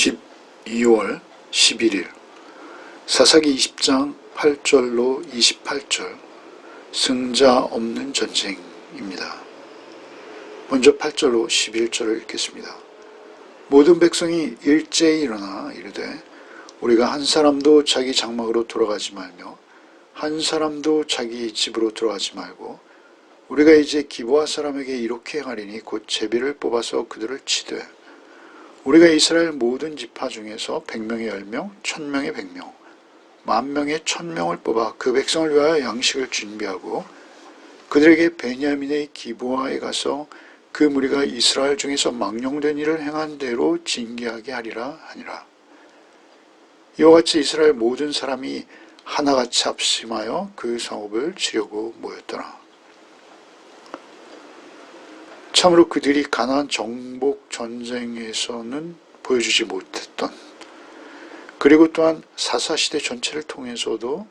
12월 11일 사사기 20장 8절로 28절 승자 없는 전쟁입니다. 먼저 8절로 11절을 읽겠습니다. 모든 백성이 일제히 일어나 이르되 우리가 한 사람도 자기 장막으로 돌아가지 말며 한 사람도 자기 집으로 들어가지 말고 우리가 이제 기브아 사람에게 이렇게 행하리니 곧 제비를 뽑아서 그들을 치되 우리가 이스라엘 모든 지파 중에서 100명의 10명, 1000명의 100명, 10,000명의 1000명을 뽑아 그 백성을 위하여 양식을 준비하고 그들에게 베냐민의 기브아에 가서 그 무리가 이스라엘 중에서 망령된 일을 행한 대로 징계하게 하리라 하니라. 이와 같이 이스라엘 모든 사람이 하나같이 합심하여 그 성읍을 치려고 모였더라. 참으로 그들이 가나안 정복 전쟁에서는 보여주지 못했던, 그리고 또한 사사시대 전체를 통해서도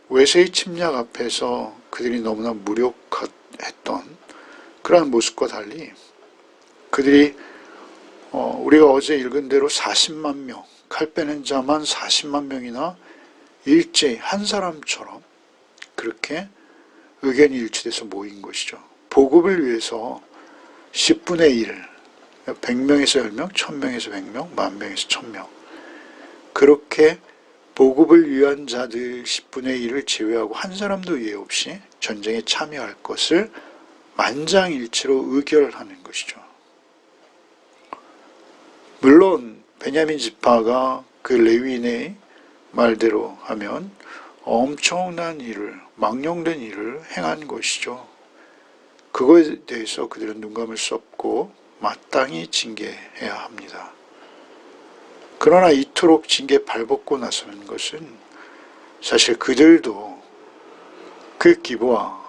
외세의 침략 앞에서 그들이 너무나 무력했던 그러한 모습과 달리 그들이 우리가 어제 읽은 대로 40만 명, 칼 빼는 자만 40만 명이나 일제히 한 사람처럼 그렇게 의견이 일치돼서 모인 것이죠. 복음을 위해서 10분의 1, 100명에서 10명, 1000명에서 100명, 10,000명에서 1000명 그렇게 복음을 위한 자들 10분의 1을 제외하고 한 사람도 예외 없이 전쟁에 참여할 것을 만장일치로 의결하는 것이죠. 물론 베냐민 지파가 그 레위인의 말대로 하면 엄청난 일을, 망령된 일을 행한 것이죠. 그거에 대해서 그들은 눈감을 수 없고 마땅히 징계해야 합니다. 그러나 이토록 징계 발벗고 나서는 것은 사실 그들도 그 기브아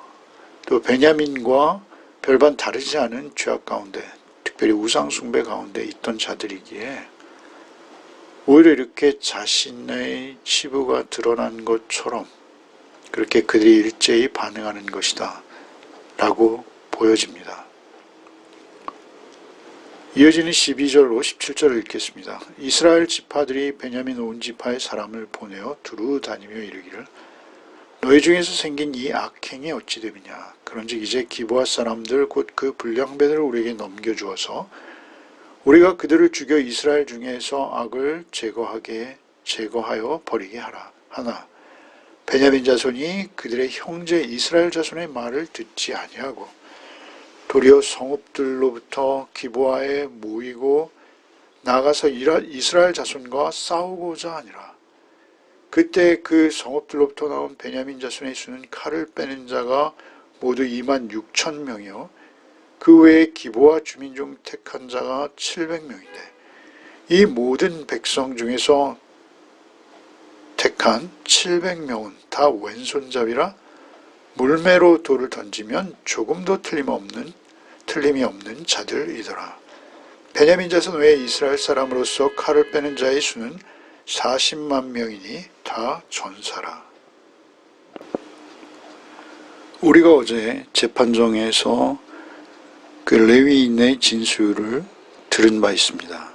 또 베냐민과 별반 다르지 않은 죄악 가운데, 특별히 우상 숭배 가운데 있던 자들이기에 오히려 이렇게 자신의 치부가 드러난 것처럼 그렇게 그들이 일제히 반응하는 것이다 라고 보여집니다. 이어지는 12절로 17절을 읽겠습니다. 이스라엘 지파들이 베냐민 온 지파의 사람을 보내어 두루 다니며 이르기를 너희 중에서 생긴 이 악행이 어찌 됨이냐. 그런즉 이제 기브아 사람들 곧 그 불량배들을 우리에게 넘겨주어서 우리가 그들을 죽여 이스라엘 중에서 악을 제거하여 버리게 하라 하나 베냐민 자손이 그들의 형제 이스라엘 자손의 말을 듣지 아니하고 도리어 성읍들로부터 기브아에 모이고 나가서 이스라엘 자손과 싸우고자 하니라. 그때 그 성읍들로부터 나온 베냐민 자손의 수는 칼을 빼는 자가 모두 26,000명이요 그 외에 기브아 주민 중 택한 자가 700명인데 이 모든 백성 중에서 택한 700명은 다 왼손잡이라 물매로 돌을 던지면 조금도 틀림이 없는 자들이더라. 베냐민 자손 외에 이스라엘 사람으로서 칼을 빼는 자의 수는 40만 명이니 다 전사라. 우리가 어제 재판정에서 그 레위인의 진술을 들은 바 있습니다.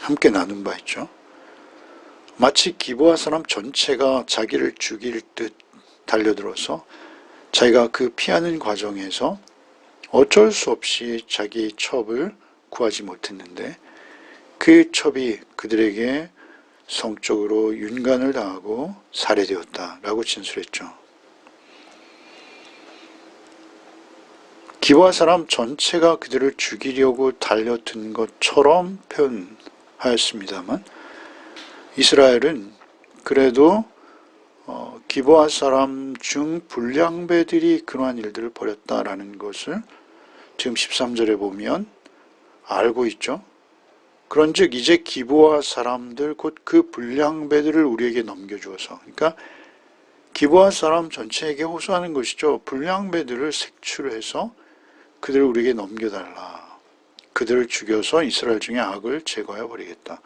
함께 나눈 바 있죠. 마치 기브아 사람 전체가 자기를 죽일 듯 달려들어서 자기가 그 피하는 과정에서 어쩔 수 없이 자기 첩을 구하지 못했는데 그 첩이 그들에게 성적으로 윤간을 당하고 살해되었다라고 진술했죠. 기브아 사람 전체가 그들을 죽이려고 달려든 것처럼 표현하였습니다만 이스라엘은 그래도 기브아 사람 중 불량배들이 그러한 일들을 벌였다라는 것을 지금 13절에 보면 알고 있죠. 그런즉 이제 기브아 사람들 곧 그 불량배들을 우리에게 넘겨주어서, 그러니까 기브아 사람 전체에게 호소하는 것이죠. 불량배들을 색출해서 그들을 우리에게 넘겨달라. 그들을 죽여서 이스라엘 중에 악을 제거해 버리겠다.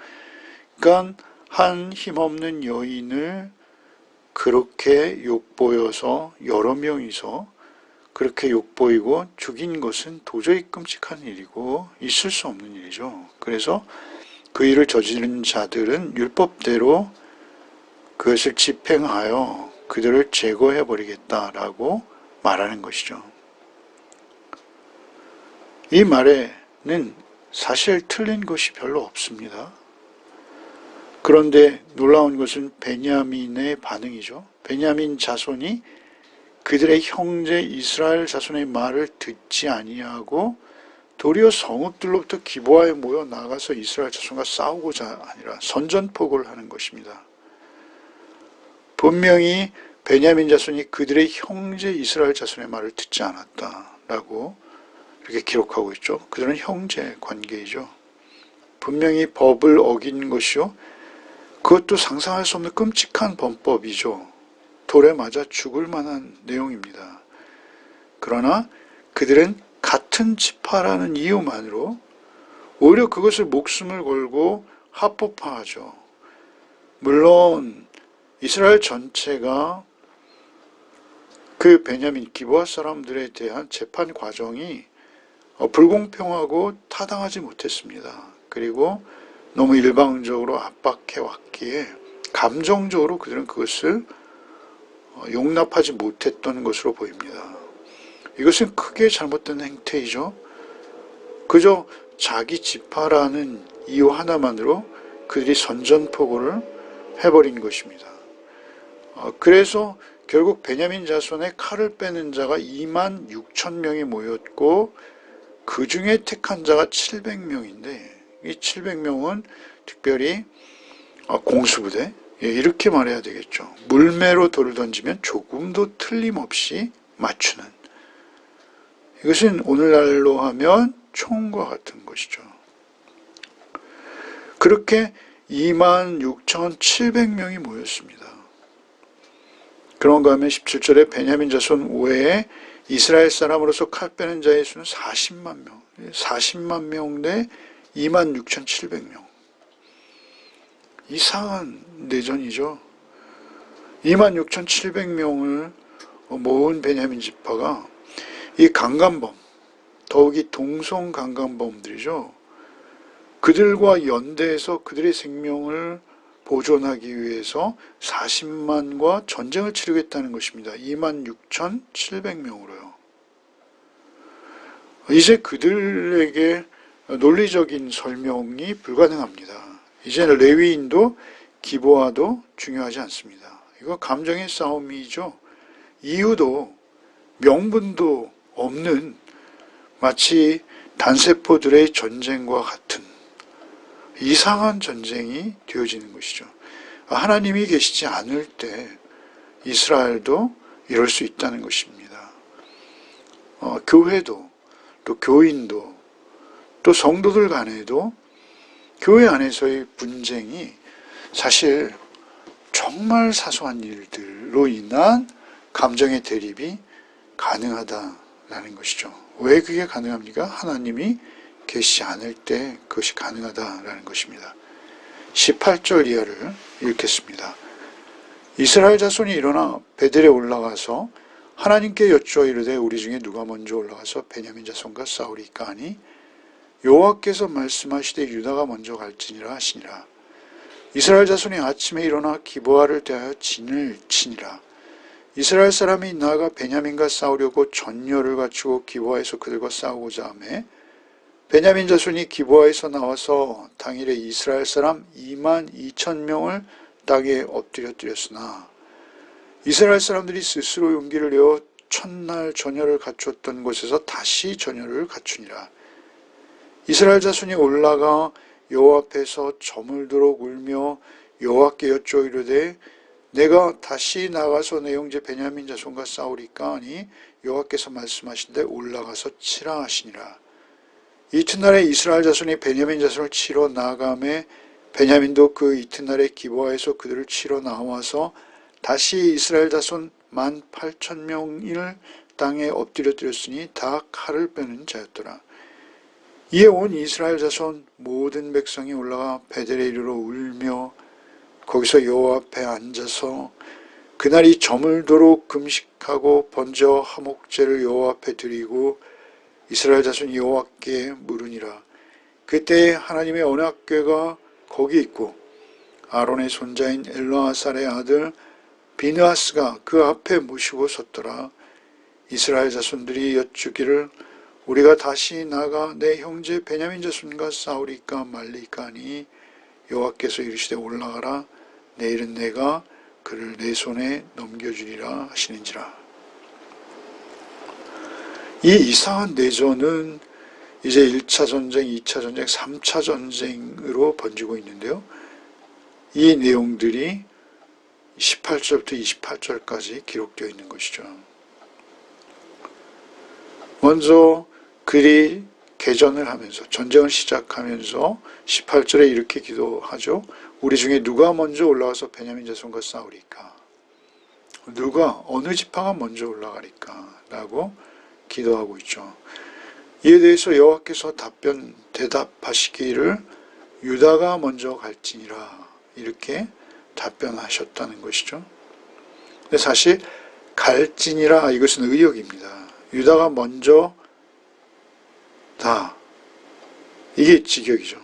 그러니까 한 힘없는 여인을 그렇게 욕보여서 여러 명이서 그렇게 욕보이고 죽인 것은 도저히 끔찍한 일이고 있을 수 없는 일이죠. 그래서 그 일을 저지른 자들은 율법대로 그것을 집행하여 그들을 제거해버리겠다라고 말하는 것이죠. 이 말에는 사실 틀린 것이 별로 없습니다. 그런데 놀라운 것은 베냐민의 반응이죠. 베냐민 자손이 그들의 형제 이스라엘 자손의 말을 듣지 아니하고 도리어 성읍들로부터 기브아에 모여 나가서 이스라엘 자손과 싸우고자 아니라 선전포고를 하는 것입니다. 분명히 베냐민 자손이 그들의 형제 이스라엘 자손의 말을 듣지 않았다라고 이렇게 기록하고 있죠. 그들은 형제 관계이죠. 분명히 법을 어긴 것이요. 그것도 상상할 수 없는 끔찍한 범법이죠. 돌에 맞아 죽을 만한 내용입니다. 그러나 그들은 같은 지파라는 이유만으로 오히려 그것을 목숨을 걸고 합법화하죠. 물론 이스라엘 전체가 그 베냐민 기브아 사람들에 대한 재판 과정이 불공평하고 타당하지 못했습니다. 그리고 너무 일방적으로 압박해 왔기에 감정적으로 그들은 그것을 용납하지 못했던 것으로 보입니다. 이것은 크게 잘못된 행태이죠. 그저 자기 지파라는 이유 하나만으로 그들이 선전포고를 해버린 것입니다. 그래서 결국 베냐민 자손의 칼을 빼는 자가 2만 6천 명이 모였고 그 중에 택한 자가 700명인데 이 700명은 특별히 공수부대, 이렇게 말해야 되겠죠. 물매로 돌을 던지면 조금도 틀림없이 맞추는, 이것은 오늘날로 하면 총과 같은 것이죠. 그렇게 26,700명이 모였습니다. 그런가 하면 17절에 베냐민 자손 외에 이스라엘 사람으로서 칼 빼는 자의 수는 40만 명, 40만 명 대 26,700명. 이상한 내전이죠. 26,700명을 모은 베냐민 지파가 이 강간범, 더욱이 동성 강간범들이죠. 그들과 연대해서 그들의 생명을 보존하기 위해서 40만과 전쟁을 치르겠다는 것입니다. 26,700명으로요. 이제 그들에게 논리적인 설명이 불가능합니다. 이제는 레위인도 기브아도 중요하지 않습니다. 이거 감정의 싸움이죠. 이유도 명분도 없는 마치 단세포들의 전쟁과 같은 이상한 전쟁이 되어지는 것이죠. 하나님이 계시지 않을 때 이스라엘도 이럴 수 있다는 것입니다. 교회도 또 교인도 또 성도들 간에도 교회 안에서의 분쟁이 사실 정말 사소한 일들로 인한 감정의 대립이 가능하다라는 것이죠. 왜 그게 가능합니까? 하나님이 계시지 않을 때 그것이 가능하다라는 것입니다. 18절 이하를 읽겠습니다. 이스라엘 자손이 일어나 베델에 올라가서 하나님께 여쭈어 이르되 우리 중에 누가 먼저 올라가서 베냐민 자손과 싸우리까 하니 여호와께서 말씀하시되 유다가 먼저 갈지니라 하시니라. 이스라엘 자손이 아침에 일어나 기브아를 대하여 진을 치니라. 이스라엘 사람이 나아가 베냐민과 싸우려고 전열을 갖추고 기브아에서 그들과 싸우고자 하매 베냐민 자손이 기브아에서 나와서 당일에 이스라엘 사람 2만 2천 명을 땅에 엎드려뜨렸으나 이스라엘 사람들이 스스로 용기를 내어 첫날 전열을 갖추었던 곳에서 다시 전열을 갖추니라. 이스라엘 자손이 올라가 여호와 앞에서 저물도록 울며 여호와께 여쭈어 이르되 내가 다시 나가서 내 형제 베냐민 자손과 싸우리까 하니 여호와께서 말씀하신데 올라가서 치라 하시니라. 이튿날에 이스라엘 자손이 베냐민 자손을 치러 나아가매 베냐민도 그 이튿날에 기브아에서 그들을 치러 나와서 다시 이스라엘 자손 18,000명을 땅에 엎드려뜨렸으니 다 칼을 빼는 자였더라. 이에 온 이스라엘 자손 모든 백성이 올라가 베델에 이르러 울며 거기서 여호와 앞에 앉아서 그날이 저물도록 금식하고 번제와 화목제를 여호와 앞에 드리고 이스라엘 자손이 여호와께 물으니라. 그때 하나님의 언약궤가 거기 있고 아론의 손자인 엘르아살의 아들 비느하스가 그 앞에 모시고 섰더라. 이스라엘 자손들이 여쭈기를 우리가 다시 나가 내 형제 베냐민 자손과 싸우리까 말리까 하니 여호와께서 이르시되 올라가라. 내일은 내가 그를 내 손에 넘겨주리라 하시는지라. 이 이상한 내전은 이제 1차 전쟁, 2차 전쟁, 3차 전쟁으로 번지고 있는데요. 이 내용들이 18절부터 28절까지 기록되어 있는 것이죠. 먼저 그들이 개전을 하면서 전쟁을 시작하면서 18절에 이렇게 기도하죠. 우리 중에 누가 먼저 올라가서 베냐민 자손과 싸우리까? 누가 어느 지파가 먼저 올라가리까? 라고 기도하고 있죠. 이에 대해서 여호와께서 대답하시기를 유다가 먼저 갈지니라 이렇게 답변하셨다는 것이죠. 근데 사실 갈지니라 이것은 의역입니다. 유다가 먼저다. 이게 직역이죠.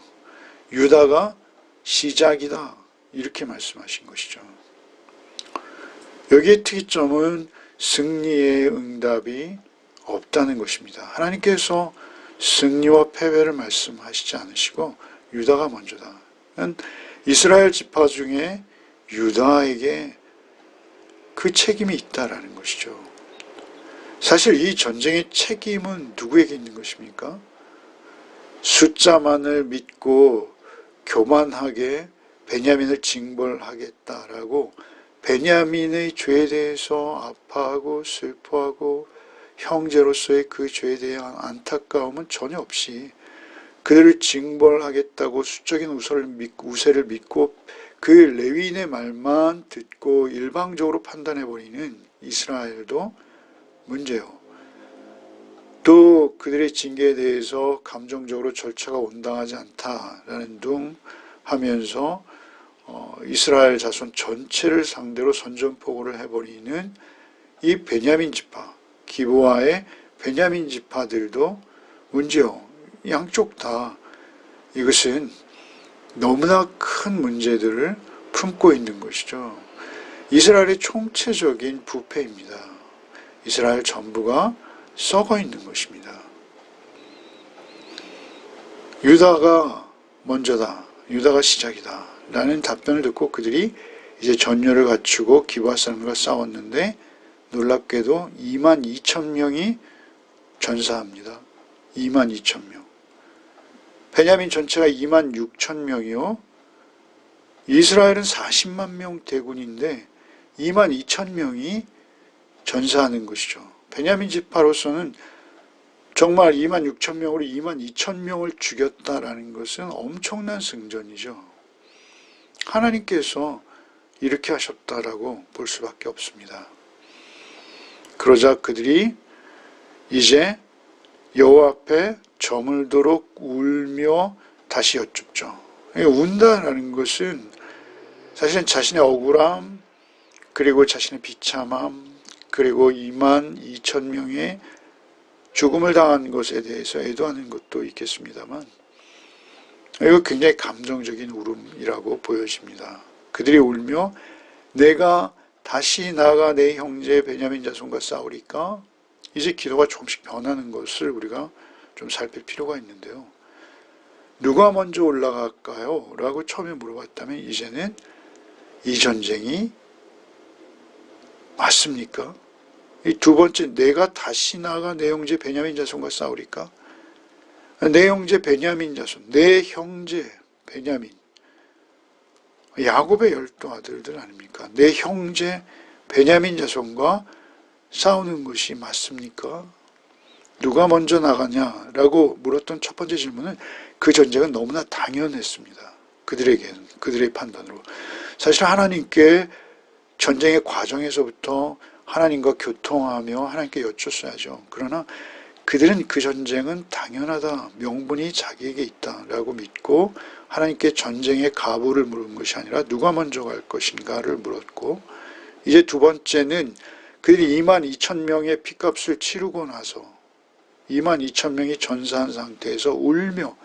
유다가 시작이다. 이렇게 말씀하신 것이죠. 여기의 특이점은 승리의 응답이 없다는 것입니다. 하나님께서 승리와 패배를 말씀하시지 않으시고 유다가 먼저다. 이스라엘 지파 중에 유다에게 그 책임이 있다라는 것이죠. 사실 이 전쟁의 책임은 누구에게 있는 것입니까? 숫자만을 믿고 교만하게 베냐민을 징벌하겠다라고 베냐민의 죄에 대해서 아파하고 슬퍼하고 형제로서의 그 죄에 대한 안타까움은 전혀 없이 그들을 징벌하겠다고 수적인 우세를 믿고 그 레위인의 말만 듣고 일방적으로 판단해버리는 이스라엘도 문제요. 또 그들의 징계에 대해서 감정적으로 절차가 온당하지 않다라는 둥 하면서 이스라엘 자손 전체를 상대로 선전포고를 해버리는 이 베냐민 지파, 기브아의 베냐민 지파들도 문제요. 양쪽 다 이것은 너무나 큰 문제들을 품고 있는 것이죠. 이스라엘의 총체적인 부패입니다. 이스라엘 전부가 썩어 있는 것입니다. 유다가 먼저다. 유다가 시작이다. 라는 답변을 듣고 그들이 이제 전열을 갖추고 기브아 사람들과 싸웠는데 놀랍게도 22,000명이 전사합니다. 22,000명. 베냐민 전체가 26,000명이요. 이스라엘은 40만 명 대군인데 22,000명이 전사하는 것이죠. 베냐민 지파로서는 정말 26,000명으로 22,000명을 죽였다라는 것은 엄청난 승전이죠. 하나님께서 이렇게 하셨다라고 볼 수밖에 없습니다. 그러자 그들이 이제 여호와 앞에 저물도록 울며 다시 여쭙죠. 운다라는 것은 사실은 자신의 억울함, 그리고 자신의 비참함, 그리고 22,000명의 죽음을 당한 것에 대해서 애도하는 것도 있겠습니다만 이거 굉장히 감정적인 울음이라고 보여집니다. 그들이 울며 내가 다시 나가 내 형제 베냐민 자손과 싸우리까? 이제 기도가 조금씩 변하는 것을 우리가 좀 살필 필요가 있는데요. 누가 먼저 올라갈까요? 라고 처음에 물어봤다면 이제는 이 전쟁이 맞습니까? 이 두 번째, 내가 다시 나가 내 형제 베냐민 자손과 싸우리까? 내 형제 베냐민 자손, 내 형제 베냐민. 야곱의 12 아들들 아닙니까? 내 형제 베냐민 자손과 싸우는 것이 맞습니까? 누가 먼저 나가냐라고 물었던 첫 번째 질문은 그 전쟁은 너무나 당연했습니다. 그들에게는, 그들의 판단으로. 사실 하나님께 전쟁의 과정에서부터 하나님과 교통하며 하나님께 여쭙어야죠. 그러나 그들은 그 전쟁은 당연하다, 명분이 자기에게 있다라고 믿고 하나님께 전쟁의 가부를 물은 것이 아니라 누가 먼저 갈 것인가를 물었고, 이제 두 번째는 그들이 22,000명의 핏값을 치르고 나서 22,000명이 전사한 상태에서 울며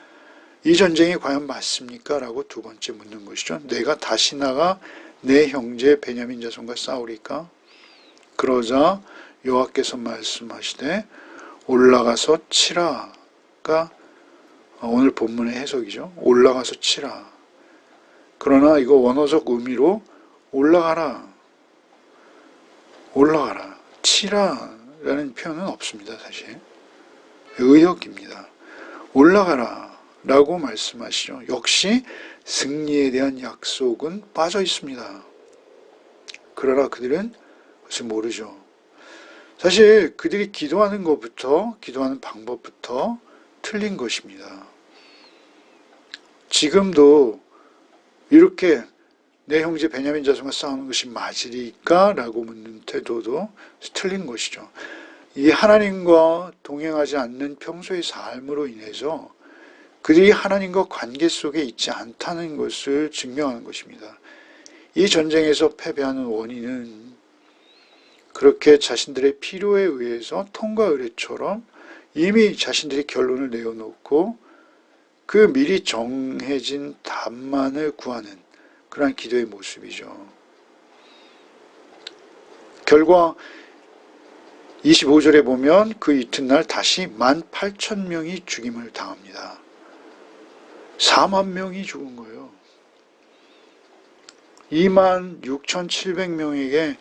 이 전쟁이 과연 맞습니까? 라고 두 번째 묻는 것이죠. 내가 다시 나가 내 형제 베냐민 자손과 싸우리까? 그러자 여호와께서 말씀하시되 올라가서 치라가 오늘 본문의 해석이죠. 올라가서 치라. 그러나 이거 원어적 의미로 올라가라, 올라가라, 치라라는 표현은 없습니다. 사실 의역입니다. 올라가라 라고 말씀하시죠. 역시 승리에 대한 약속은 빠져 있습니다. 그러나 그들은 그것을 모르죠. 사실 그들이 기도하는 것부터, 기도하는 방법부터 틀린 것입니다. 지금도 이렇게 내 형제 베냐민 자손과 싸우는 것이 맞으리까? 라고 묻는 태도도 틀린 것이죠. 이 하나님과 동행하지 않는 평소의 삶으로 인해서 그들이 하나님과 관계 속에 있지 않다는 것을 증명하는 것입니다. 이 전쟁에서 패배하는 원인은 그렇게 자신들의 필요에 의해서 통과 의례처럼 이미 자신들이 결론을 내어놓고 그 미리 정해진 답만을 구하는 그러한 기도의 모습이죠. 결과 25절에 보면 그 이튿날 다시 18,000명이 죽임을 당합니다. 4만 명이 죽은 거예요. 26,700명에게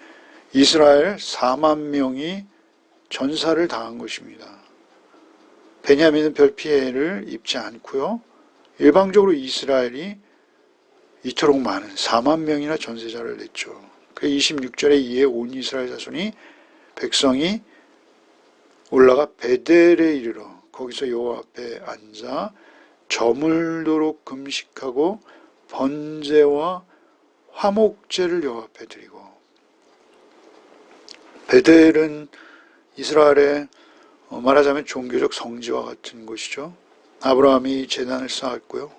이스라엘 4만 명이 전사를 당한 것입니다. 베냐민은 별 피해를 입지 않고요. 일방적으로 이스라엘이 이토록 많은 4만 명이나 전세자를 냈죠. 그 26절에 이에 온 이스라엘 자손이 백성이 올라가 베델에 이르러 거기서 여호와 앞에 앉아 저물도록 금식하고 번제와 화목제를 여호와 앞에 드리고. 베델은 이스라엘의 말하자면 종교적 성지와 같은 곳이죠. 아브라함이 제단을 쌓았고요.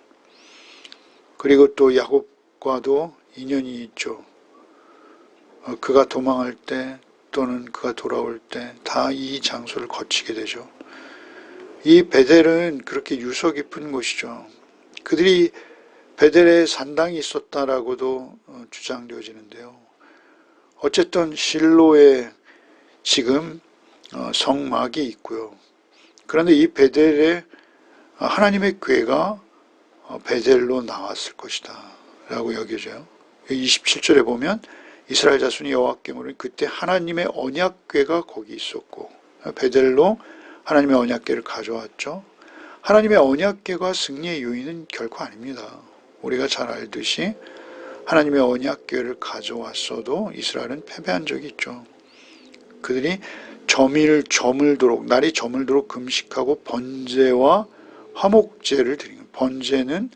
그리고 또 야곱과도 인연이 있죠. 그가 도망할 때 또는 그가 돌아올 때 다 이 장소를 거치게 되죠. 이 베델은 그렇게 유서 깊은 곳이죠. 그들이 베델에 산당이 있었다라고도 주장되어지는데요. 어쨌든 실로에 지금 성막이 있고요. 그런데 이 베델에 하나님의 궤가 베델로 나왔을 것이다 라고 여겨져요. 27절에 보면 이스라엘 자손이 여호와께 물으니 그때 하나님의 언약궤가 거기 있었고, 베델로 하나님의 언약궤를 가져왔죠. 하나님의 언약궤가 승리의 요인은 결코 아닙니다. 우리가 잘 알듯이 하나님의 언약궤를 가져왔어도 이스라엘은 패배한 적이 있죠. 그들이 날이 저물도록 금식하고 번제와 화목제를 드린 거예요. 번제는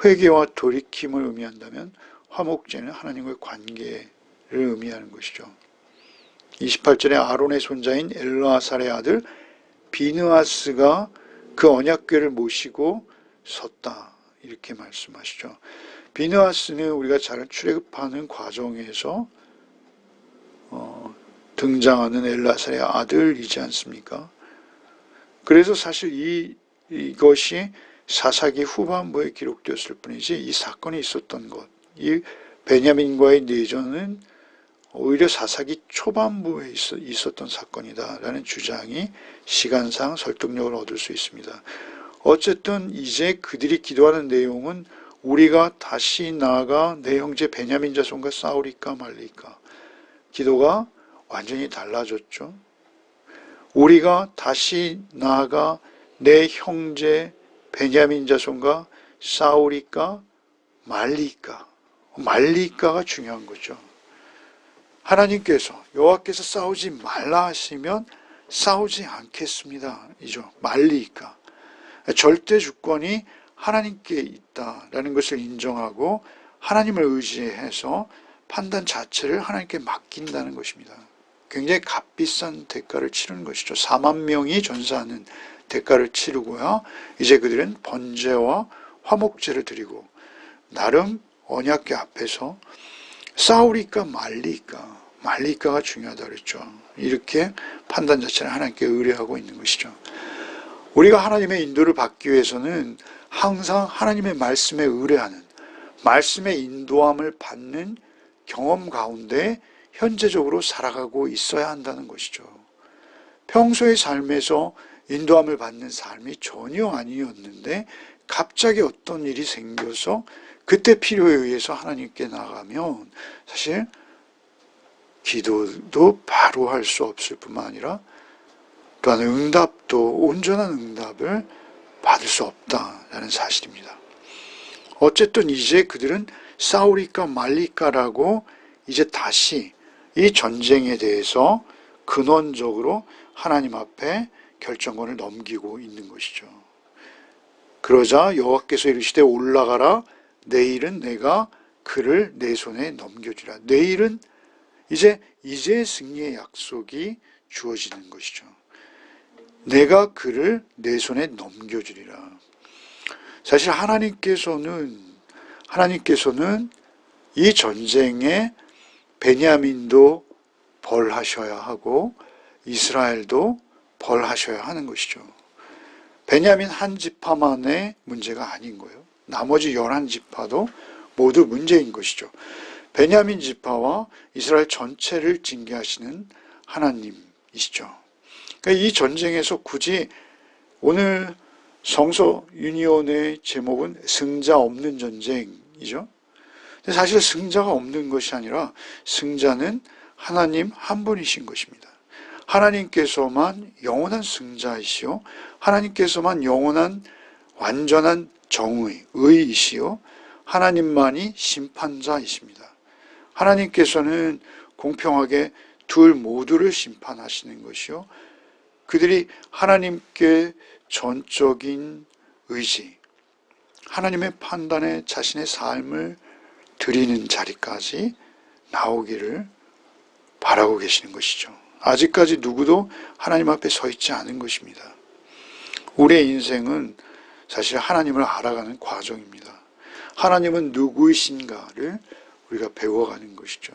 회개와 돌이킴을 의미한다면 화목제는 하나님과의 관계를 의미하는 것이죠. 28절에 아론의 손자인 엘르아살의 아들 비느하스가 그 언약궤를 모시고 섰다 이렇게 말씀하시죠. 비느하스는 우리가 잘 출애굽하는 과정에서 등장하는 엘르아살의 아들이지 않습니까? 그래서 사실 이것이 사사기 후반부에 기록되었을 뿐이지 이 사건이 있었던 것, 이 베냐민과의 내전은 오히려 사사기 초반부에 있었던 사건이다라는 주장이 시간상 설득력을 얻을 수 있습니다. 어쨌든 이제 그들이 기도하는 내용은 우리가 다시 나아가 내 형제 베냐민 자손과 싸우리까 말리까. 기도가 완전히 달라졌죠. 우리가 다시 나아가 내 형제 베냐민 자손과 싸우리까 말리까. 말리까가 중요한 거죠. 하나님께서 여호와께서 싸우지 말라 하시면 싸우지 않겠습니다. 이죠. 말리까. 절대 주권이 하나님께 있다라는 것을 인정하고 하나님을 의지해서 판단 자체를 하나님께 맡긴다는 것입니다. 굉장히 값비싼 대가를 치르는 것이죠. 4만 명이 전사하는 대가를 치르고요. 이제 그들은 번제와 화목제를 드리고 나름 언약궤 앞에서 싸우리까 말리까가 중요하다 그랬죠. 이렇게 판단 자체를 하나님께 의뢰하고 있는 것이죠. 우리가 하나님의 인도를 받기 위해서는 항상 하나님의 말씀에 의뢰하는, 말씀의 인도함을 받는 경험 가운데 현재적으로 살아가고 있어야 한다는 것이죠. 평소의 삶에서 인도함을 받는 삶이 전혀 아니었는데 갑자기 어떤 일이 생겨서 그때 필요에 의해서 하나님께 나가면 사실 기도도 바로 할 수 없을 뿐만 아니라 또한 응답도 온전한 응답을 받을 수 없다라는 사실입니다. 어쨌든 이제 그들은 싸우리까 말리까라고 이제 다시 이 전쟁에 대해서 근원적으로 하나님 앞에 결정권을 넘기고 있는 것이죠. 그러자 여호와께서 이르시되 올라가라, 내일은 내가 그를 내 손에 넘겨주라. 내일은 이제 승리의 약속이 주어지는 것이죠. 내가 그를 내 손에 넘겨주리라. 사실 하나님께서는 이 전쟁에 베냐민도 벌하셔야 하고 이스라엘도 벌하셔야 하는 것이죠. 베냐민 한 지파만의 문제가 아닌 거예요. 나머지 11지파도 모두 문제인 것이죠. 베냐민 지파와 이스라엘 전체를 징계하시는 하나님이시죠. 그러니까 이 전쟁에서 굳이 오늘 성서 유니온의 제목은 승자 없는 전쟁이죠. 근데 사실 승자가 없는 것이 아니라 승자는 하나님 한 분이신 것입니다. 하나님께서만 영원한 승자이시오, 하나님께서만 영원한 완전한 정의, 의이시오, 하나님만이 심판자이십니다. 하나님께서는 공평하게 둘 모두를 심판하시는 것이요, 그들이 하나님께 전적인 의지, 하나님의 판단에 자신의 삶을 드리는 자리까지 나오기를 바라고 계시는 것이죠. 아직까지 누구도 하나님 앞에 서 있지 않은 것입니다. 우리의 인생은 사실 하나님을 알아가는 과정입니다. 하나님은 누구이신가를 우리가 배워가는 것이죠.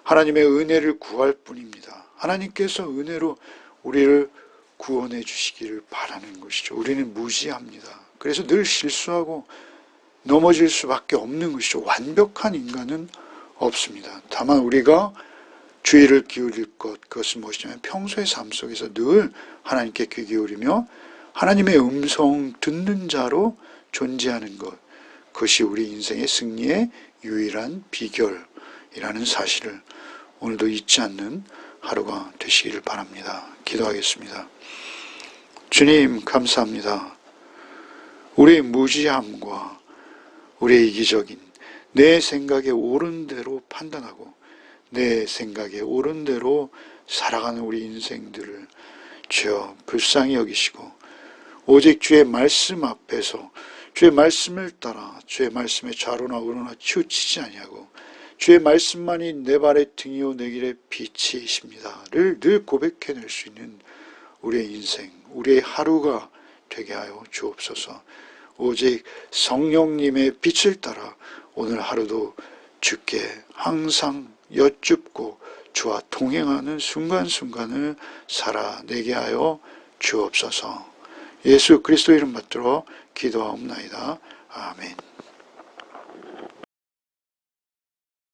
하나님의 은혜를 구할 뿐입니다. 하나님께서 은혜로 우리를 구원해 주시기를 바라는 것이죠. 우리는 무지합니다. 그래서 늘 실수하고 넘어질 수밖에 없는 것이죠. 완벽한 인간은 없습니다. 다만 우리가 주의를 기울일 것, 그것은 무엇이냐면 평소의 삶 속에서 늘 하나님께 귀 기울이며 하나님의 음성 듣는 자로 존재하는 것, 그것이 우리 인생의 승리의 유일한 비결이라는 사실을 오늘도 잊지 않는 하루가 되시기를 바랍니다. 기도하겠습니다. 주님, 감사합니다. 우리의 무지함과 우리의 이기적인, 내 생각에 옳은 대로 판단하고 내 생각에 옳은 대로 살아가는 우리 인생들을 주여 불쌍히 여기시고 오직 주의 말씀 앞에서 주의 말씀을 따라 주의 말씀에 좌로나 우로나 치우치지 아니하고 주의 말씀만이 내 발의 등이요 내 길의 빛이십니다를 늘 고백해낼 수 있는 우리의 인생, 우리의 하루가 되게 하여 주옵소서. 오직 성령님의 빛을 따라 오늘 하루도 주께 항상 여쭙고 주와 동행하는 순간순간을 살아내게 하여 주옵소서. 예수 그리스도 이름 받들어 기도하옵나이다. 아멘.